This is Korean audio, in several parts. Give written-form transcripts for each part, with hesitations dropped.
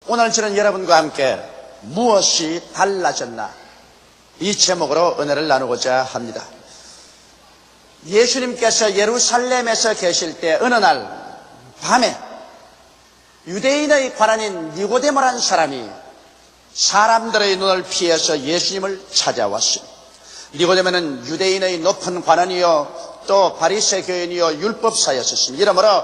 오늘 저는 여러분과 함께 무엇이 달라졌나 이 제목으로 은혜를 나누고자 합니다. 예수님께서 예루살렘에서 계실 때 어느 날 밤에 유대인의 관원인 니고데모라는 사람이 사람들의 눈을 피해서 예수님을 찾아왔습니다. 니고데모는 유대인의 높은 관원이요 또 바리새 교인이요 율법사였습니다. 이러므로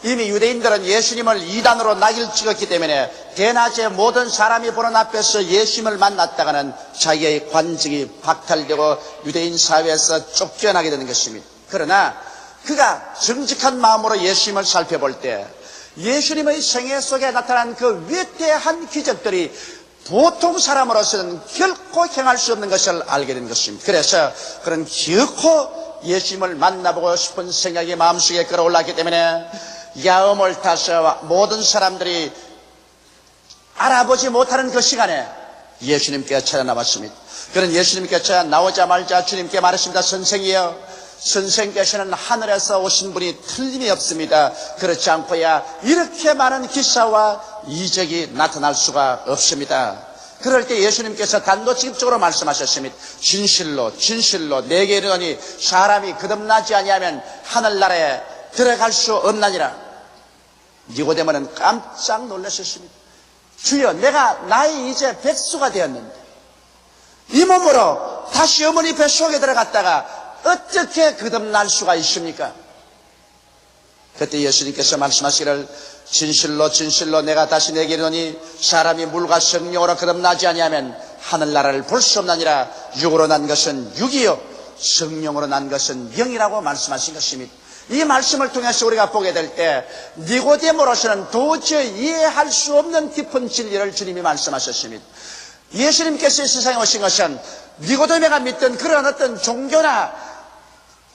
이미 유대인들은 예수님을 이단으로 낙일 찍었기 때문에 대낮에 모든 사람이 보는 앞에서 예수님을 만났다가는 자기의 관직이 박탈되고 유대인 사회에서 쫓겨나게 되는 것입니다. 그러나 그가 정직한 마음으로 예수님을 살펴볼 때 예수님의 생애 속에 나타난 그 위대한 기적들이 보통 사람으로서는 결코 행할 수 없는 것을 알게 된 것입니다. 그래서 그런 결코 예수님을 만나보고 싶은 생각이 마음속에 끌어올랐기 때문에 야음을 타서 모든 사람들이 알아보지 못하는 그 시간에 예수님께 찾아나왔습니다. 그런 예수님께 찾아나오자마자 주님께 말했습니다. 선생이여, 선생께서는 하늘에서 오신 분이 틀림이 없습니다. 그렇지 않고야 이렇게 많은 기사와 이적이 나타날 수가 없습니다. 그럴 때 예수님께서 단도직입적으로 말씀하셨습니다. 진실로 진실로 내게 이르노니 사람이 거듭나지 아니하면 하늘나라에 들어갈 수 없나니라. 니고데모는 깜짝 놀라셨습니다. 주여, 내가 나이 이제 백수가 되었는데 이 몸으로 다시 어머니 뱃속에 들어갔다가 어떻게 거듭날 수가 있습니까? 그때 예수님께서 말씀하시기를 진실로 진실로 내가 다시 내게 이르노니 사람이 물과 성령으로 거듭나지 아니하면 하늘나라를 볼 수 없나니라. 육으로 난 것은 육이요 성령으로 난 것은 영이라고 말씀하신 것입니다. 이 말씀을 통해서 우리가 보게 될 때 니고데모로서는 도저히 이해할 수 없는 깊은 진리를 주님이 말씀하셨습니다. 예수님께서 이 세상에 오신 것은 니고데모가 믿던 그런 어떤 종교나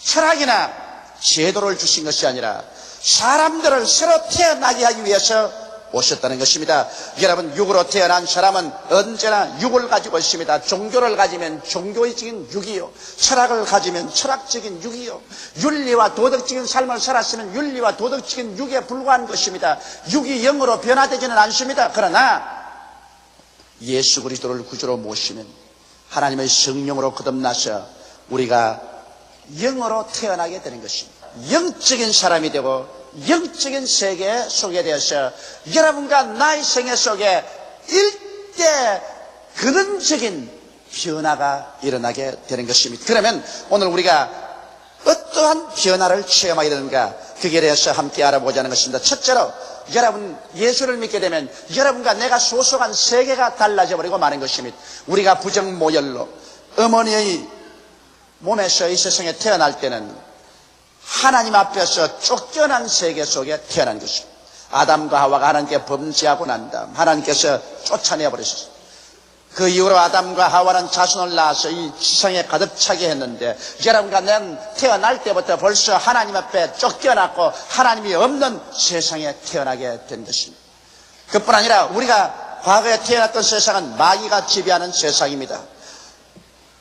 철학이나 제도를 주신 것이 아니라 사람들을 새로 태어나게 하기 위해서 오셨다는 것입니다. 여러분, 육으로 태어난 사람은 언제나 육을 가지고 있습니다. 종교를 가지면 종교적인 육이요, 철학을 가지면 철학적인 육이요, 윤리와 도덕적인 삶을 살았으면 윤리와 도덕적인 육에 불과한 것입니다. 육이 영으로 변화되지는 않습니다. 그러나 예수 그리스도를 구주로 모시면 하나님의 성령으로 거듭나서 우리가 영으로 태어나게 되는 것입니다. 영적인 사람이 되고 영적인 세계 속에 대해서 여러분과 나의 생애 속에 일대 근원적인 변화가 일어나게 되는 것입니다. 그러면 오늘 우리가 어떠한 변화를 체험하게 되는가, 그에 대해서 함께 알아보자는 것입니다. 첫째로 여러분 예수를 믿게 되면 여러분과 내가 소속한 세계가 달라져 버리고 마는 것입니다. 우리가 부정모혈로 어머니의 몸에서 이 세상에 태어날 때는 하나님 앞에서 쫓겨난 세계 속에 태어난 것입니다. 아담과 하와가 하나님께 범죄하고 난 다음 하나님께서 쫓아내 버리셨습니다. 그 이후로 아담과 하와는 자손을 낳아서 이 지상에 가득 차게 했는데 여러분과 난 태어날 때부터 벌써 하나님 앞에 쫓겨났고 하나님이 없는 세상에 태어나게 된 것입니다. 그뿐 아니라 우리가 과거에 태어났던 세상은 마귀가 지배하는 세상입니다.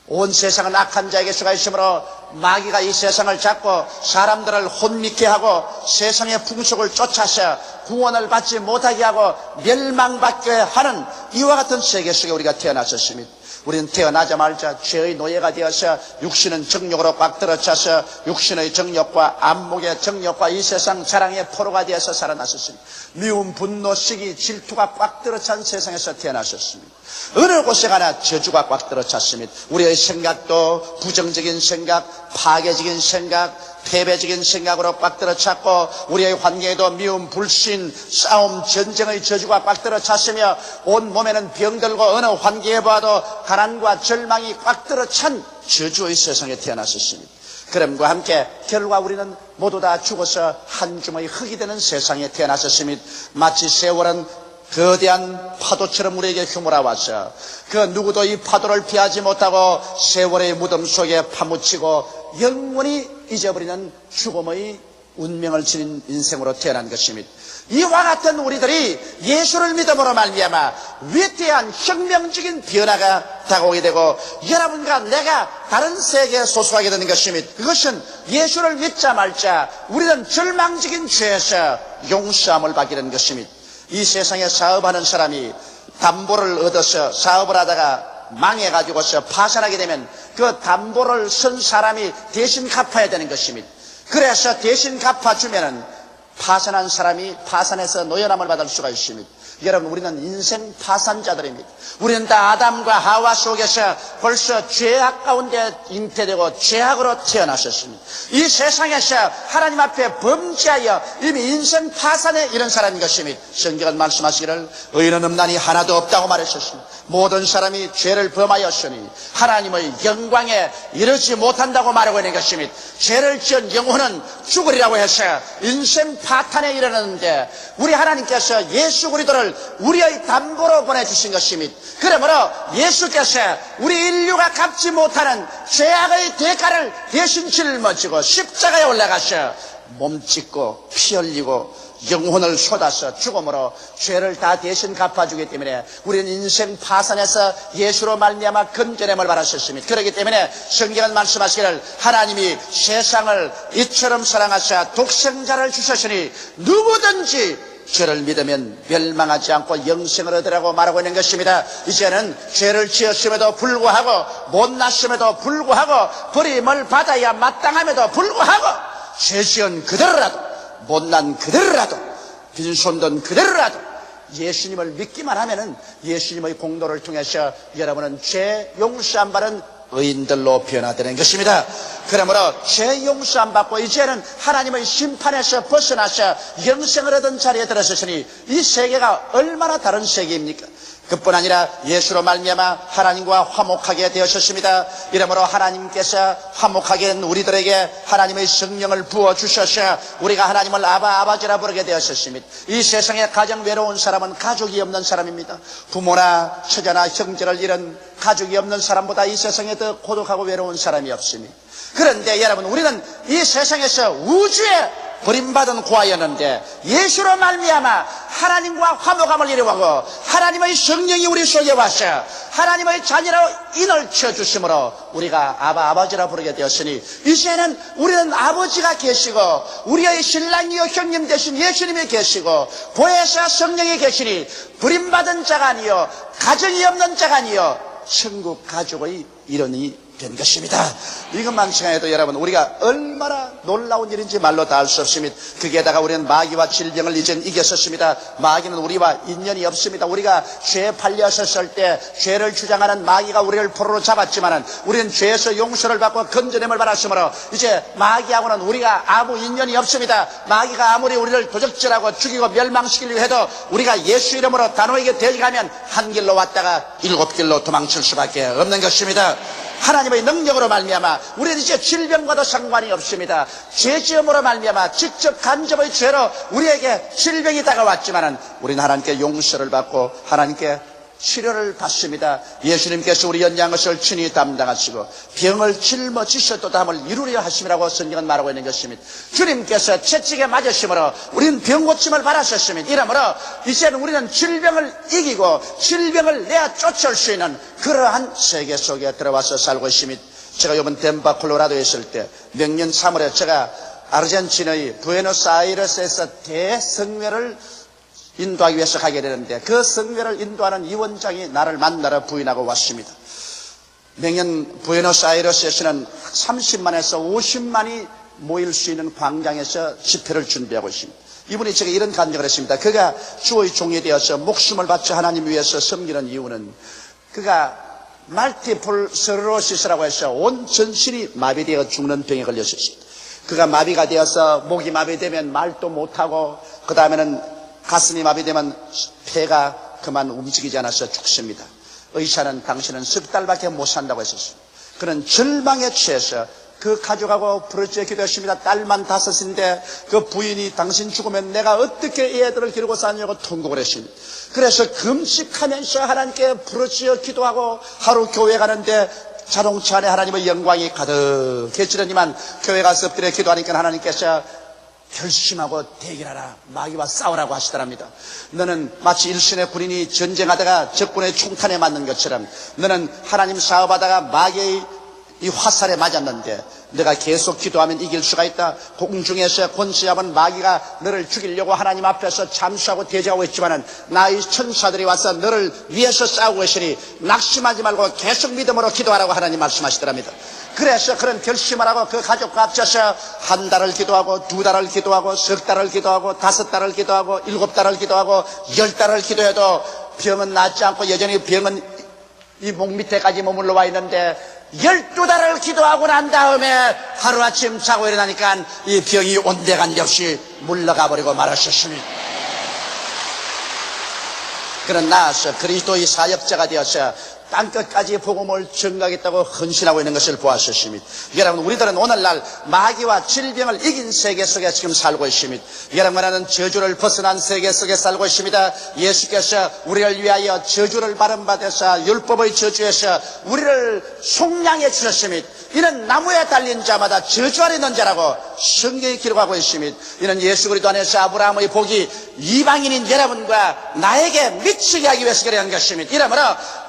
온 세상은 악한 자에게 수가 있으므로 마귀가 이 세상을 잡고 사람들을 혼미케 하고 세상의 풍속을 쫓아서 구원을 받지 못하게 하고 멸망받게 하는 이와 같은 세계 속에 우리가 태어났었습니다. 우리는 태어나자마자 죄의 노예가 되어서 육신은 정욕으로 꽉 들어차서 육신의 정욕과 안목의 정욕과 이 세상 자랑의 포로가 되어서 살아났었습니다. 미움, 분노, 시기, 질투가 꽉 들어찬 세상에서 태어났었습니다. 어느 곳에 가나 저주가 꽉 들어찼습니다. 우리의 생각도 부정적인 생각, 파괴적인 생각, 패배적인 생각으로 꽉 들어찼고 우리의 환경에도 미움, 불신, 싸움, 전쟁의 저주가 꽉 들어찼으며 온 몸에는 병들고 어느 환경에 봐도 가난과 절망이 꽉 들어찬 저주의 세상에 태어났었습니다. 그럼과 함께 결과 우리는 모두 다 죽어서 한 줌의 흙이 되는 세상에 태어났었습니다. 마치 세월은 거대한 파도처럼 우리에게 휘몰아와서 그 누구도 이 파도를 피하지 못하고 세월의 무덤 속에 파묻히고 영원히 잊어버리는 죽음의 운명을 지닌 인생으로 태어난 것입니다. 이와 같은 우리들이 예수를 믿음으로 말미암아 위대한 혁명적인 변화가 다가오게 되고 여러분과 내가 다른 세계에 소속하게 되는 것입니다. 그것은 예수를 믿자 말자 우리는 절망적인 죄에서 용서함을 받게 되는 것입니다. 이 세상에 사업하는 사람이 담보를 얻어서 사업을 하다가 망해가지고서 파산하게 되면 그 담보를 쓴 사람이 대신 갚아야 되는 것입니다. 그래서 대신 갚아주면은 파산한 사람이 파산해서 노연함을 받을 수가 있습니다. 여러분, 우리는 인생 파산자들입니다. 우리는 다 아담과 하와 속에서 벌써 죄악 가운데 잉태되고 죄악으로 태어났었습니다. 이 세상에서 하나님 앞에 범죄하여 이미 인생 파산에 이른 사람인 것입니다. 성경은 말씀하시기를 의인은 없나니 하나도 없다고 말했었습니다. 모든 사람이 죄를 범하였으니 하나님의 영광에 이르지 못한다고 말하고 있는 것입니다. 죄를 지은 영혼은 죽으리라고 해서 인생 파탄에 이르는데 우리 하나님께서 예수 그리스도를 우리의 담보로 보내주신 것입니다. 그러므로 예수께서 우리 인류가 갚지 못하는 죄악의 대가를 대신 짊어지고 십자가에 올라가서 몸 찢고 피 흘리고 영혼을 쏟아서 죽음으로 죄를 다 대신 갚아주기 때문에 우리는 인생 파산에서 예수로 말미암아 건져냄을 받았었습니다. 그렇기 때문에 성경은 말씀하시기를 하나님이 세상을 이처럼 사랑하사 독생자를 주셨으니 누구든지 죄를 믿으면 멸망하지 않고 영생을 얻으라고 말하고 있는 것입니다. 이제는 죄를 지었음에도 불구하고 못났음에도 불구하고 버림을 받아야 마땅함에도 불구하고 죄 지은 그대로라도 못난 그대로라도 빈손든 그대로라도 예수님을 믿기만 하면은 예수님의 공로를 통해서 여러분은 죄 용서 안 받은 의인들로 변화되는 것입니다. 그러므로 죄 용서 안 받고 이제는 하나님의 심판에서 벗어나서 영생을 얻은 자리에 들어섰으니 이 세계가 얼마나 다른 세계입니까? 그뿐 아니라 예수로 말미암아 하나님과 화목하게 되었습니다. 이러므로 하나님께서 화목하게 된 우리들에게 하나님의 성령을 부어주셔서 우리가 하나님을 아버지라 부르게 되었습니다. 이 세상에 가장 외로운 사람은 가족이 없는 사람입니다. 부모나 처자나 형제를 잃은 가족이 없는 사람보다 이 세상에 더 고독하고 외로운 사람이 없습니다. 그런데 여러분, 우리는 이 세상에서 우주에 버림받은 고아였는데 예수로 말미암아 하나님과 화목함을 이루고 하나님의 성령이 우리 속에 와서 하나님의 자녀로 인을 쳐주심으로 우리가 아버지라 부르게 되었으니 이제는 우리는 아버지가 계시고 우리의 신랑이요 형님 되신 예수님이 계시고 보혜사 성령이 계시니 버림받은 자가 아니요 가정이 없는 자가 아니요 천국 가족의 일원이 된 것입니다. 이것만 생각해도 여러분, 우리가 얼마나 놀라운 일인지 말로 다 할 수 없습니다. 거기에다가 우리는 마귀와 질병을 이젠 이겼었습니다. 마귀는 우리와 인연이 없습니다. 우리가 죄에 팔렸었을 때 죄를 주장하는 마귀가 우리를 포로로 잡았지만은 우리는 죄에서 용서를 받고 건져냄을 받았으므로 이제 마귀하고는 우리가 아무 인연이 없습니다. 마귀가 아무리 우리를 도적질하고 죽이고 멸망시키려 해도 우리가 예수 이름으로 단호하게 대적하면 한 길로 왔다가 7길로 도망칠 수밖에 없는 것입니다. 하나님의 능력으로 말미암아 우리는 이제 질병과도 상관이 없습니다. 죄지음으로 말미암아 직접 간접의 죄로 우리에게 질병이 다가왔지만은 우리는 하나님께 용서를 받고 하나님께 치료를 받습니다. 예수님께서 우리 연약한 것을 친히 담당하시고 병을 짊어지셔도 담을 이루려 하심이라고 성경은 말하고 있는 것입니다. 주님께서 채찍에 맞으심으로 우리는 병 고침을 받았었습니다. 이러므로 이제는 우리는 질병을 이기고 질병을 내어 쫓을 수 있는 그러한 세계 속에 들어와서 살고 있습니다. 제가 이번 덴버 콜로라도에 있을 때 명년 3월에 제가 아르헨티나의 부에노스아이레스에서 대성회를 인도하기 위해서 가게 되는데 그 성회를 인도하는 위원장이 나를 만나러 부인하고 왔습니다. 매년 부에노스아이레스에서는 30만에서 50만이 모일 수 있는 광장에서 집회를 준비하고 있습니다. 이분이 제가 이런 간증을 했습니다. 그가 주의 종이 되어서 목숨을 바쳐 하나님 위해서 섬기는 이유는 그가 말티플 스크lero시스라고 해서 온 전신이 마비되어 죽는 병에 걸렸었습니다. 그가 마비가 되어서 목이 마비되면 말도 못하고 그 다음에는 가슴이 마비되면 폐가 그만 움직이지 않아서 죽습니다. 의사는 당신은 석 달밖에 못 산다고 했었습니다. 그는 절망에 취해서 그 가족하고 부르짖어 기도했습니다. 딸만 5인데 그 부인이 당신 죽으면 내가 어떻게 이 애들을 기르고 사냐고 통곡을 했습니다. 그래서 금식하면서 하나님께 부르짖어 기도하고 하루 교회 가는데 자동차 안에 하나님의 영광이 가득해지더니만 교회 가서 엎드려 기도하니까 하나님께서 결심하고 대결하라, 마귀와 싸우라고 하시더랍니다. 너는 마치 일선의 군인이 전쟁하다가 적군의 총탄에 맞는 것처럼 너는 하나님 사업하다가 마귀의 이 화살에 맞았는데 내가 계속 기도하면 이길 수가 있다. 공중에서 권세 잡은 마귀가 너를 죽이려고 하나님 앞에서 잠수하고 대적하고 있지만은 나의 천사들이 와서 너를 위해서 싸우고 계시니 낙심하지 말고 계속 믿음으로 기도하라고 하나님 말씀하시더랍니다. 그래서 그런 결심을 하고 그 가족과 합쳐서 한 달을 기도하고 두 달을 기도하고 석 달을 기도하고 다섯 달을 기도하고 일곱 달을 기도하고 열 달을 기도해도 병은 낫지 않고 여전히 병은 이 목 밑에까지 머물러 와 있는데 12달을 기도하고 난 다음에 하루아침 자고 일어나니까 이 병이 온데간데 없이 물러가 버리고 말았었습니다. 그런 나서 그리스도의 사역자가 되어서 땅끝까지 복음을 전가하겠다고 헌신하고 있는 것을 보았었습니다. 여러분, 우리들은 오늘날 마귀와 질병을 이긴 세계 속에 지금 살고 있습니다. 여러분은 저주를 벗어난 세계 속에 살고 있습니다. 예수께서 우리를 위하여 저주를 발음받아서 율법의 저주에서 우리를 속량해 주셨습니다. 이는 나무에 달린 자마다 저주 아래 있는 자라고 성경이 기록하고 있습니다. 이는 예수 그리스도 안에서 아브라함의 복이 이방인인 여러분과 나에게 미치게 하기 위해서 그러한 것입니다. 이러므로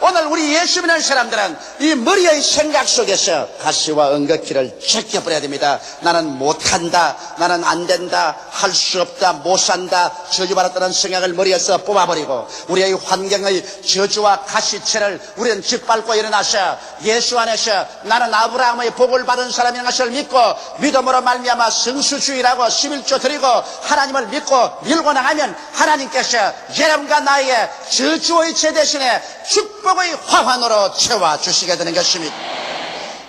오늘 우리 예수 믿는 사람들은 이 머리의 생각 속에서 가시와 은거키를 제껴버려야 됩니다. 나는 못한다, 나는 안된다, 할 수 없다, 못산다, 저주받았다는 생각을 머리에서 뽑아버리고 우리의 환경의 저주와 가시체를 우리는 짓밟고 일어나서 예수 안에서 나는 아브라함의 복을 받은 사람이라는 것을 믿고 믿음으로 말미암아 성수주의라고 11조 드리고 하나님을 믿고 밀고 나가면 하나님께서 여러분과 나에게 저주의 죄 대신에 축복의 화환으로 채워주시게 되는 것입니다.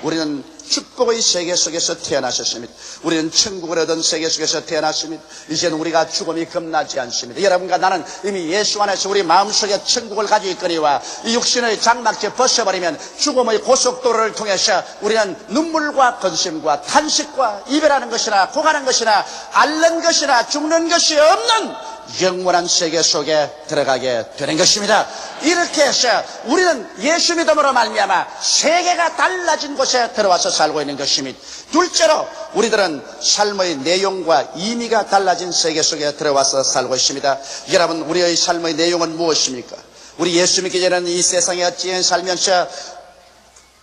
우리는 축복의 세계 속에서 태어나셨습니다. 우리는 천국을 얻은 세계 속에서 태어났습니다. 이제는 우리가 죽음이 겁나지 않습니다. 여러분과 나는 이미 예수 안에서 우리 마음속에 천국을 가지고 있거니와 이 육신의 장막제 벗어버리면 죽음의 고속도로를 통해서 우리는 눈물과 근심과 탄식과 이별하는 것이나 고가는 것이나 앓는 것이나 죽는 것이 없는 영원한 세계 속에 들어가게 되는 것입니다. 이렇게 해서 우리는 예수 믿음으로 말미암아 세계가 달라진 곳에 들어와서 살고 있는 것입니다. 둘째로 우리들은 삶의 내용과 의미가 달라진 세계 속에 들어와서 살고 있습니다. 여러분, 우리의 삶의 내용은 무엇입니까? 우리 예수 믿기 전에는 이 세상에 어찌 살면서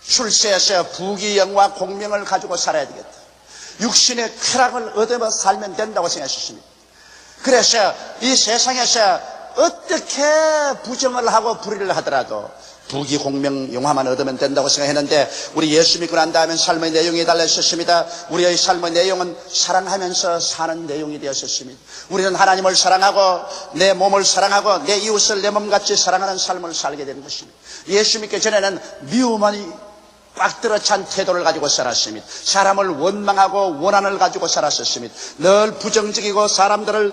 출세해서 부귀영화 공명을 가지고 살아야 되겠다, 육신의 쾌락을 얻어 살면 된다고 생각했습니다. 그래서 이 세상에서 어떻게 부정을 하고 불의를 하더라도 부귀 공명 영화만 얻으면 된다고 생각했는데 우리 예수 믿고 난 다음에 삶의 내용이 달라졌습니다. 우리의 삶의 내용은 사랑하면서 사는 내용이 되었습니다. 우리는 하나님을 사랑하고 내 몸을 사랑하고 내 이웃을 내 몸같이 사랑하는 삶을 살게 되는 것입니다. 예수 믿기 전에는 미움만이 꽉 들어찬 태도를 가지고 살았습니다. 사람을 원망하고 원한을 가지고 살았습니다. 늘 부정적이고 사람들을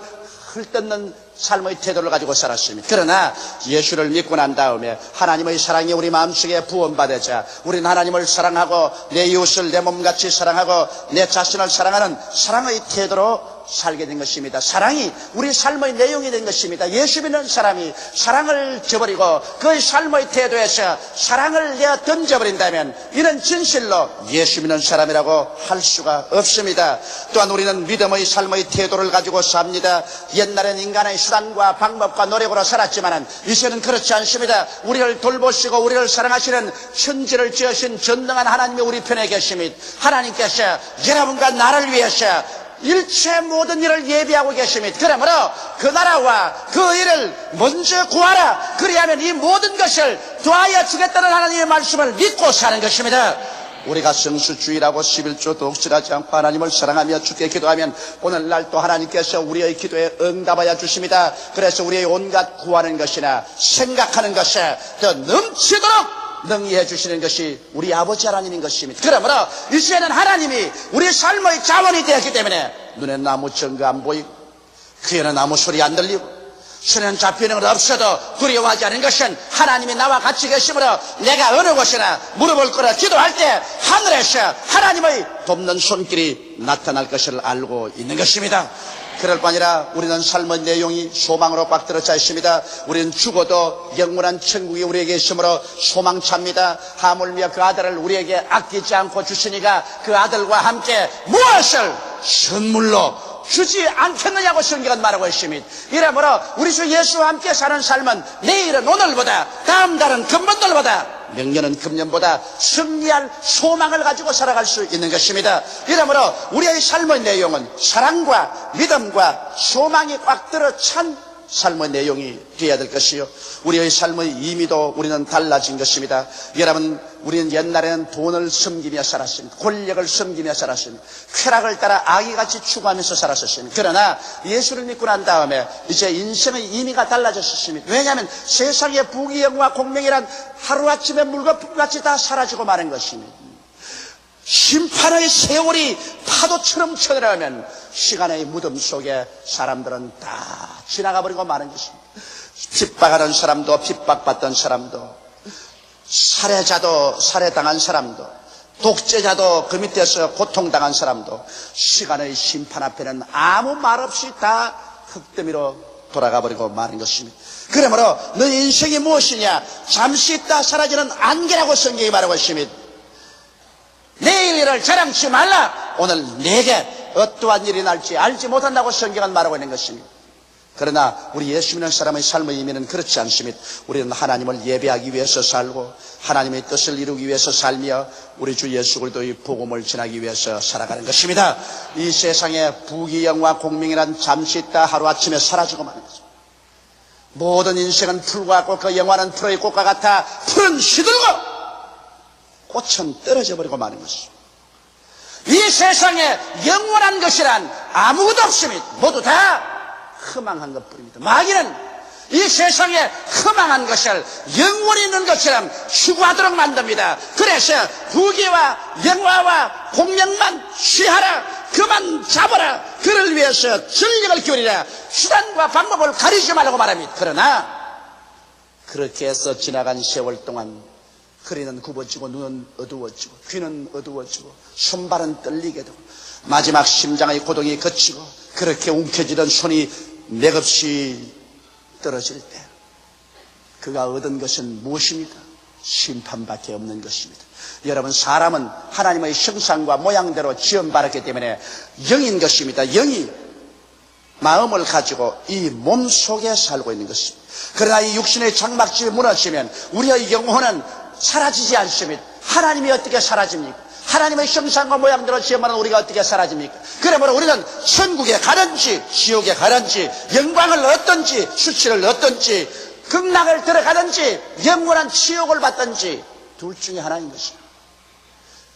헐뜯는 삶의 태도를 가지고 살았습니다. 그러나 예수를 믿고 난 다음에 하나님의 사랑이 우리 마음속에 부원받으자 우리는 하나님을 사랑하고 내 이웃을 내 몸같이 사랑하고 내 자신을 사랑하는 사랑의 태도로 살게 된 것입니다. 사랑이 우리 삶의 내용이 된 것입니다. 예수 믿는 사람이 사랑을 저버리고 그 삶의 태도에서 사랑을 내어 던져버린다면 이는 진실로 예수 믿는 사람이라고 할 수가 없습니다. 또한 우리는 믿음의 삶의 태도를 가지고 삽니다. 옛날엔 인간의 수단과 방법과 노력으로 살았지만 이제는 그렇지 않습니다. 우리를 돌보시고 우리를 사랑하시는 천지를 지으신 전능한 하나님이 우리 편에 계십니다. 하나님께서 여러분과 나를 위해서 일체 모든 일을 예비하고 계십니다. 그러므로 그 나라와 그 일을 먼저 구하라. 그리하면 이 모든 것을 더하여 주겠다는 하나님의 말씀을 믿고 사는 것입니다. 우리가 성수주의라고 11조도 혹시하지 않고 하나님을 사랑하며 주께 기도하면 오늘날 또 하나님께서 우리의 기도에 응답하여 주십니다. 그래서 우리의 온갖 구하는 것이나 생각하는 것에 더 넘치도록 능히해 주시는 것이 우리 아버지 하나님인 것입니다. 그러므로 이제는 하나님이 우리 삶의 자원이 되었기 때문에 눈에는 아무 증거 안 보이고 귀에는 아무 소리 안 들리고 손에는 잡히는 것 없어도 두려워하지 않은 것은 하나님이 나와 같이 계시므로 내가 어느 곳이나 무릎을 꿇어 기도할 때 하늘에서 하나님의 돕는 손길이 나타날 것을 알고 있는 것입니다. 그럴 뿐 아니라 우리는 삶의 내용이 소망으로 꽉 들어차 있습니다. 우리는 죽어도 영원한 천국이 우리에게 있으므로 소망찹니다. 하물며 그 아들을 우리에게 아끼지 않고 주시니까 그 아들과 함께 무엇을 선물로 주지 않겠느냐고 성경은 말하고 있습니다. 이러므로 우리 주 예수와 함께 사는 삶은 내일은 오늘보다 다음 달은 금번들보다 명년은 금년보다 승리할 소망을 가지고 살아갈 수 있는 것입니다. 이러므로 우리의 삶의 내용은 사랑과 믿음과 소망이 꽉 들어 찬 삶의 내용이 되어야 될 것이요, 우리의 삶의 의미도 우리는 달라진 것입니다. 여러분, 우리는 옛날에는 돈을 섬기며 살았습니다. 권력을 섬기며 살았습니다. 쾌락을 따라 아기같이 추구하면서 살았었습니다. 그러나 예수를 믿고 난 다음에 이제 인생의 의미가 달라졌습니다. 왜냐하면 세상의 부귀영화 공명이란 하루아침에 물거품같이 다 사라지고 마는 것입니다. 심판의 세월이 파도처럼 쳐들어가면 시간의 무덤 속에 사람들은 다 지나가 버리고 마는 것입니다. 핍박하는 사람도, 핍박받던 사람도, 살해자도, 살해당한 사람도, 독재자도, 그 밑에서 고통당한 사람도 시간의 심판 앞에는 아무 말 없이 다 흙더미로 돌아가 버리고 마는 것입니다. 그러므로 너 인생이 무엇이냐? 잠시 있다 사라지는 안개라고 성경이 말하고 있습니다. 내일 일을 자랑치 말라. 오늘 내게 어떠한 일이 날지 알지 못한다고 성경은 말하고 있는 것입니다. 그러나 우리 예수 믿는 사람의 삶의 의미는 그렇지 않습니다. 우리는 하나님을 예배하기 위해서 살고 하나님의 뜻을 이루기 위해서 살며 우리 주 예수 그리스도의 복음을 전하기 위해서 살아가는 것입니다. 이 세상에 부귀영화 공명이란 잠시 있다 하루아침에 사라지고 마는 것입니다. 모든 인생은 풀과 같고 그 영화는 풀의 꽃과 같아 풀은 시들고 꽃은 떨어져 버리고 마는 것입니다. 이 세상에 영원한 것이란 아무것도 없습니다. 모두 다 허망한 것뿐입니다. 마귀는 이 세상에 허망한 것을 영원히 있는 것처럼 추구하도록 만듭니다. 그래서 부귀와 영화와 공명만 취하라, 그만 잡아라, 그를 위해서 전력을 기울이라, 수단과 방법을 가리지 말라고 말합니다. 그러나 그렇게 해서 지나간 세월 동안 허리는 굽어지고 눈은 어두워지고 귀는 어두워지고 손발은 떨리게 되고 마지막 심장의 고동이 거치고 그렇게 움켜쥐던 손이 맥없이 떨어질 때 그가 얻은 것은 무엇입니까? 심판밖에 없는 것입니다. 여러분, 사람은 하나님의 형상과 모양대로 지음받았기 때문에 영인 것입니다. 영이 마음을 가지고 이 몸 속에 살고 있는 것입니다. 그러나 이 육신의 장막집이 무너지면 우리의 영혼은 사라지지 않습니다. 하나님이 어떻게 사라집니까? 하나님의 형상과 모양대로 지음받은 우리가 어떻게 사라집니까? 그러므로 우리는 천국에 가든지 지옥에 가든지 영광을 얻든지 수치를 얻든지 극락을 들어가든지 영원한 지옥을 받든지 둘 중에 하나인 것입니다.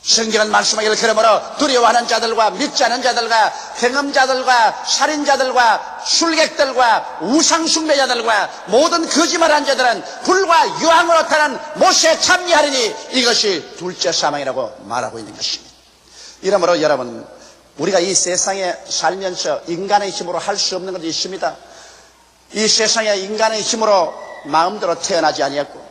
성경은 말씀하기를 그러므로 두려워하는 자들과 믿지 않은 자들과 행음자들과 살인자들과 술객들과 우상숭배자들과 모든 거짓말하는 자들은 불과 유황으로 타는 못에 참여하리니 이것이 둘째 사망이라고 말하고 있는 것입니다. 이러므로 여러분, 우리가 이 세상에 살면서 인간의 힘으로 할 수 없는 것이 있습니다. 이 세상에 인간의 힘으로 마음대로 태어나지 아니했고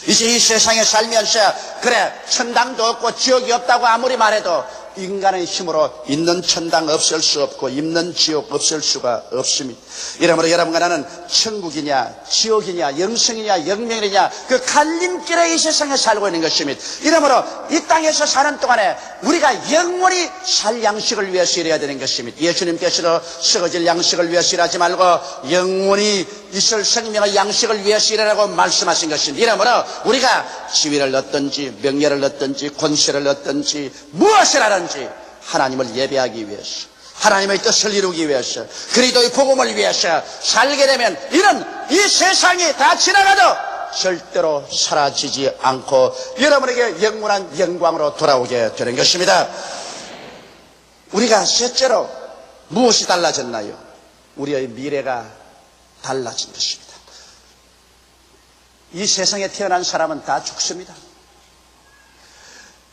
이제 이 세상에 살면서 그래 천당도 없고 지옥이 없다고 아무리 말해도 인간의 힘으로 있는 천당 없을 수 없고 있는 지옥 없을 수가 없습니다. 이러므로 여러분과 나는 천국이냐 지옥이냐 영생이냐 영명이냐 그 갈림길에 이 세상에 살고 있는 것입니다. 이러므로 이 땅에서 사는 동안에 우리가 영원히 살 양식을 위해서 일해야 되는 것입니다. 예수님께서도 썩어질 양식을 위해서 일하지 말고 영원히 있을 생명의 양식을 위해서 일하라고 말씀하신 것입니다. 이러므로 우리가 지위를 얻든지 명예를 얻든지 권세를 얻든지 무엇을 하든지 하나님을 예배하기 위해서 하나님의 뜻을 이루기 위해서 그리스도의 복음을 위해서 살게 되면 이는 이 세상이 다 지나가도 절대로 사라지지 않고 여러분에게 영원한 영광으로 돌아오게 되는 것입니다. 우리가 셋째로 무엇이 달라졌나요? 우리의 미래가 달라진 것입니다. 이 세상에 태어난 사람은 다 죽습니다.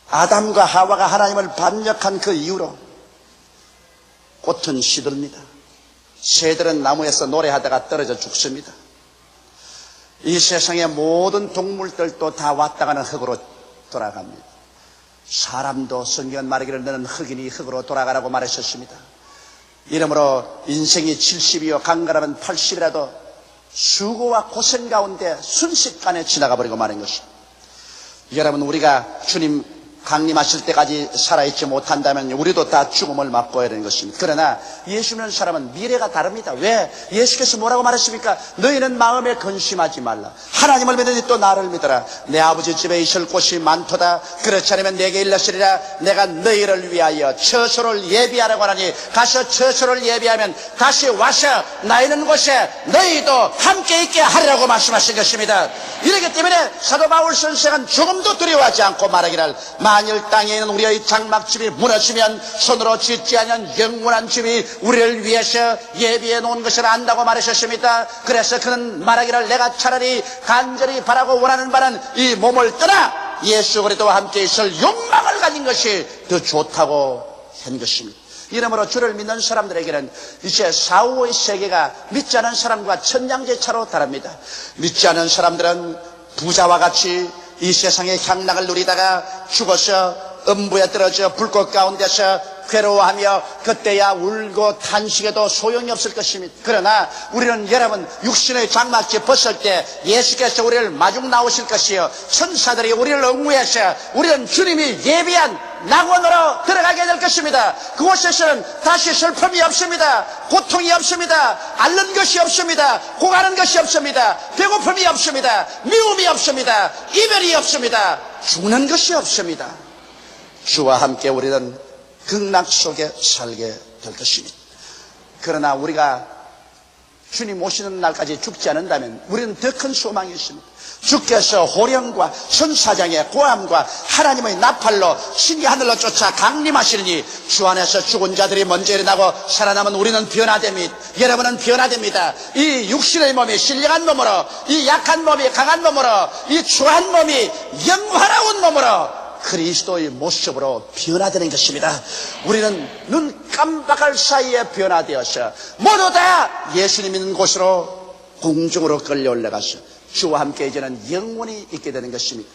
아담과 하와가 하나님을 반역한 그 이후로 꽃은 시들입니다. 새들은 나무에서 노래하다가 떨어져 죽습니다. 이 세상의 모든 동물들도 다 왔다 가는 흙으로 돌아갑니다. 사람도 성경은 말하기를 너는 흙이니 흙으로 돌아가라고 말하셨습니다. 이러므로 인생이 70이요 강가라면 80이라도 수고와 고생 가운데 순식간에 지나가 버리고 마는 것입니다. 여러분, 우리가 주님 강림하실 때까지 살아있지 못한다면 우리도 다 죽음을 맛보아야 되는 것입니다. 그러나 예수 믿는 사람은 미래가 다릅니다. 왜? 예수께서 뭐라고 말하십니까? 너희는 마음에 근심하지 말라. 하나님을 믿으니 또 나를 믿어라. 내 아버지 집에 있을 곳이 많도다. 그렇지 않으면 내게 일러시리라. 내가 너희를 위하여 처소를 예비하라고 하나니 가서 처소를 예비하면 다시 와서 나 있는 곳에 너희도 함께 있게 하리라고 말씀하신 것입니다. 이렇기 때문에 사도 바울 선생은 조금도 두려워하지 않고 말하기를 만일 땅에 있는 우리의 장막집이 무너지면 손으로 짓지 않은 영원한 집이 우리를 위해서 예비해 놓은 것을 안다고 말하셨습니다. 그래서 그는 말하기를 내가 차라리 간절히 바라고 원하는 바는 이 몸을 떠나 예수 그리스도와 함께 있을 욕망을 가진 것이 더 좋다고 한 것입니다. 이러므로 주를 믿는 사람들에게는 이제 사후의 세계가 믿지 않은 사람과 천냥제차로 다릅니다. 믿지 않은 사람들은 부자와 같이 이 세상의 향락을 누리다가 죽어서 음부에 떨어져 불꽃 가운데서 괴로워하며 그때야 울고 탄식해도 소용이 없을 것입니다. 그러나 우리는 여러분 육신의 장막집 벗을 때 예수께서 우리를 마중 나오실 것이요 천사들이 우리를 응우해서 우리는 주님이 예비한 낙원으로 들어가게 될 것입니다. 그곳에서는 다시 슬픔이 없습니다. 고통이 없습니다. 앓는 것이 없습니다. 고가는 것이 없습니다. 배고픔이 없습니다. 미움이 없습니다. 이별이 없습니다. 죽는 것이 없습니다. 주와 함께 우리는 극락 속에 살게 될 것입니다. 그러나 우리가 주님 오시는 날까지 죽지 않는다면 우리는 더 큰 소망이 있습니다. 주께서 호령과 천사장의 고함과 하나님의 나팔로 신이 하늘로 쫓아 강림하시니 주 안에서 죽은 자들이 먼저 일어나고 살아남은 우리는 변화됩니다. 여러분은 변화됩니다. 이 육신의 몸이 신령한 몸으로, 이 약한 몸이 강한 몸으로, 이 추한 몸이 영화로운 몸으로 그리스도의 모습으로 변화되는 것입니다. 우리는 눈 깜박할 사이에 변화되어서 모두 다 예수님 있는 곳으로 공중으로 끌려 올라가서 주와 함께 이제는 영원히 있게 되는 것입니다.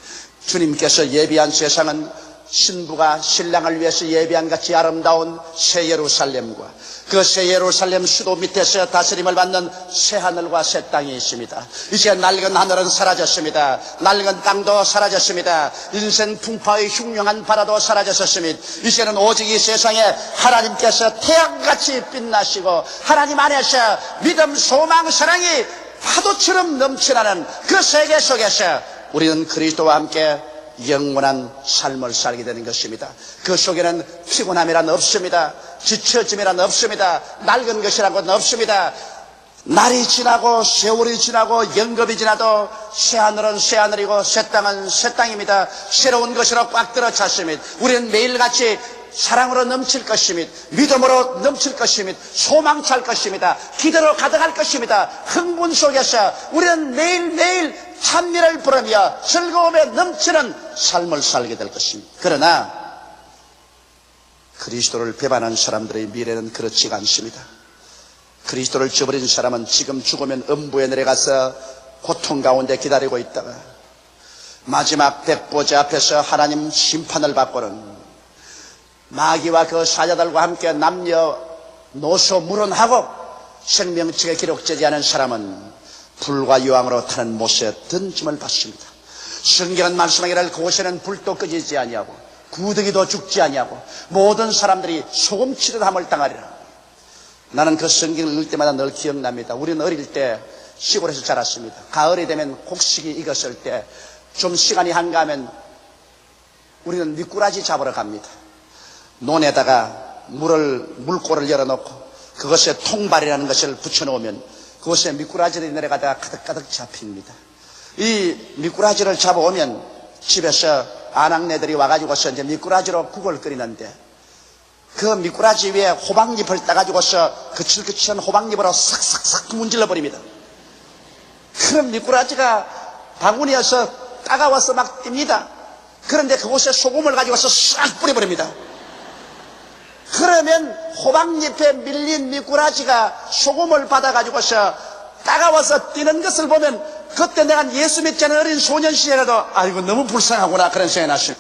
주님께서 예비한 세상은 신부가 신랑을 위해서 예비한 같이 아름다운 새 예루살렘과 그 새 예루살렘 수도 밑에서 다스림을 받는 새 하늘과 새 땅이 있습니다. 이제 낡은 하늘은 사라졌습니다. 낡은 땅도 사라졌습니다. 인생 풍파의 흉흉한 바다도 사라졌습니다. 이제는 오직 이 세상에 하나님께서 태양같이 빛나시고 하나님 안에서 믿음, 소망, 사랑이 파도처럼 넘쳐나는 그 세계 속에서 우리는 그리스도와 함께 영원한 삶을 살게 되는 것입니다. 그 속에는 피곤함이란 없습니다. 지쳐짐이란 없습니다. 낡은 것이란 없습니다. 날이 지나고 세월이 지나고 영겁이 지나도 새 하늘은 새 하늘이고 새 땅은 새 땅입니다. 새로운 것으로 꽉 들어찼습니다. 우리는 매일같이 사랑으로 넘칠 것입니다. 믿음으로 넘칠 것입니다. 소망 찰 것입니다. 기대로 가득할 것입니다. 흥분 속에서 우리는 매일매일 찬미를 부르며 즐거움에 넘치는 삶을 살게 될 것입니다. 그러나 그리스도를 배반한 사람들의 미래는 그렇지가 않습니다. 그리스도를 저버린 사람은 지금 죽으면 음부에 내려가서 고통 가운데 기다리고 있다가 마지막 백보자 앞에서 하나님 심판을 받고는 마귀와 그 사자들과 함께 남녀노소 물론하고 생명책에 기록되지 않은 사람은 불과 유황으로 타는 못에 던짐을 받습니다. 성경은 말씀하기를 그곳에는 불도 꺼지지 아니하고 구더기도 죽지 아니하고 모든 사람들이 소금치듯함을 당하리라. 나는 그 성경을 읽을 때마다 늘 기억납니다. 우리는 어릴 때 시골에서 자랐습니다. 가을이 되면 곡식이 익었을 때 좀 시간이 한가하면 우리는 미꾸라지 잡으러 갑니다. 논에다가 물골을 열어놓고 그것에 통발이라는 것을 붙여놓으면 그것에 미꾸라지들이 내려가다가 가득가득 잡힙니다. 이 미꾸라지를 잡아오면 집에서 아낙네들이 와가지고서 이제 미꾸라지로 국을 끓이는데 그 미꾸라지 위에 호박잎을 따가지고서 거칠거칠한 호박잎으로 싹싹싹 문질러 버립니다. 그럼 미꾸라지가 바구니에서 따가워서 막 뜁니다. 그런데 그곳에 소금을 가지고서 싹 뿌려버립니다. 그러면 호박잎에 밀린 미꾸라지가 소금을 받아가지고서 따가워서 뛰는 것을 보면 그때 내가 예수 믿지 않은 어린 소년 시절에도 아이고 너무 불쌍하구나 그런 생각이 났어요.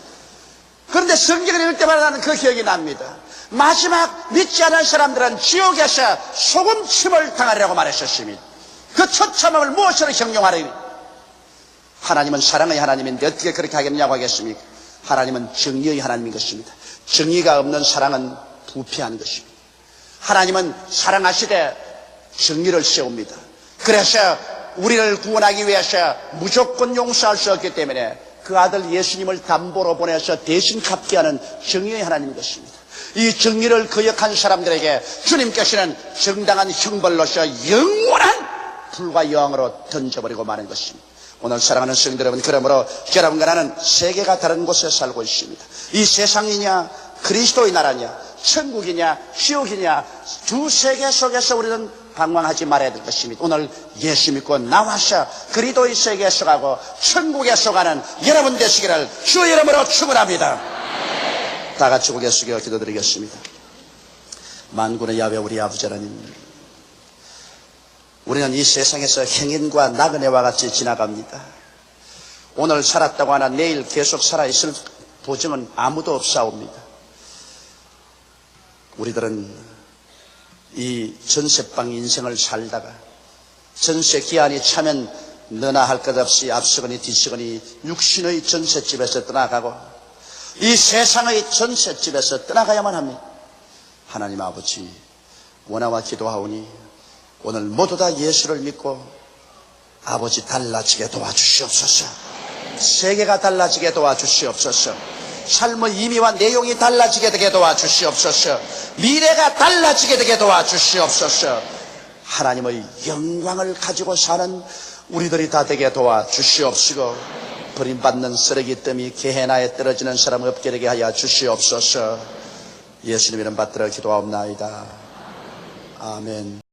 그런데 성경을 읽을 때마다 나는 그 기억이 납니다. 마지막 믿지 않은 사람들은 지옥에서 소금침을 당하리라고 말했었습니다. 그 처참함을 무엇으로 형용하리니? 하나님은 사랑의 하나님인데 어떻게 그렇게 하겠냐고 하겠습니까? 하나님은 정의의 하나님인 것입니다. 정의가 없는 사랑은 부패한 것입니다. 하나님은 사랑하시되 정의를 세웁니다. 그래서 우리를 구원하기 위해서 무조건 용서할 수 없기 때문에 그 아들 예수님을 담보로 보내서 대신 갚게 하는 정의의 하나님인 것입니다. 이 정의를 거역한 사람들에게 주님께서는 정당한 형벌로서 영원한 불과 여왕으로 던져버리고 마는 것입니다. 오늘 사랑하는 성도 여러분, 그러므로 여러분과 나는 세계가 다른 곳에 살고 있습니다. 이 세상이냐 그리스도의 나라냐 천국이냐 지옥이냐 두 세계 속에서 우리는 방황하지 말아야 될 것입니다. 오늘 예수 믿고 나와서 그리스도의 세계에 속하고 천국에 속하는 여러분 되시기를 주의 이름으로 축원합니다. 다 같이 고개 숙여 기도드리겠습니다. 만군의 야훼 우리 아버지 하나님, 우리는 이 세상에서 행인과 나그네와 같이 지나갑니다. 오늘 살았다고 하나 내일 계속 살아있을 보증은 아무도 없사옵니다. 우리들은 이 전세방 인생을 살다가 전세 기한이 차면 너나 할 것 없이 앞서거니 뒤서거니 육신의 전셋집에서 떠나가고 이 세상의 전셋집에서 떠나가야만 합니다. 하나님 아버지, 원하와 기도하오니 오늘 모두 다 예수를 믿고 아버지 달라지게 도와주시옵소서. 세계가 달라지게 도와주시옵소서. 삶의 의미와 내용이 달라지게 되게 도와주시옵소서. 미래가 달라지게 되게 도와주시옵소서. 하나님의 영광을 가지고 사는 우리들이 다 되게 도와주시옵시고 버림받는 쓰레기 더미 게헤나에 떨어지는 사람 없게 되게 하여 주시옵소서. 예수님 이름 받들어 기도하옵나이다. 아멘.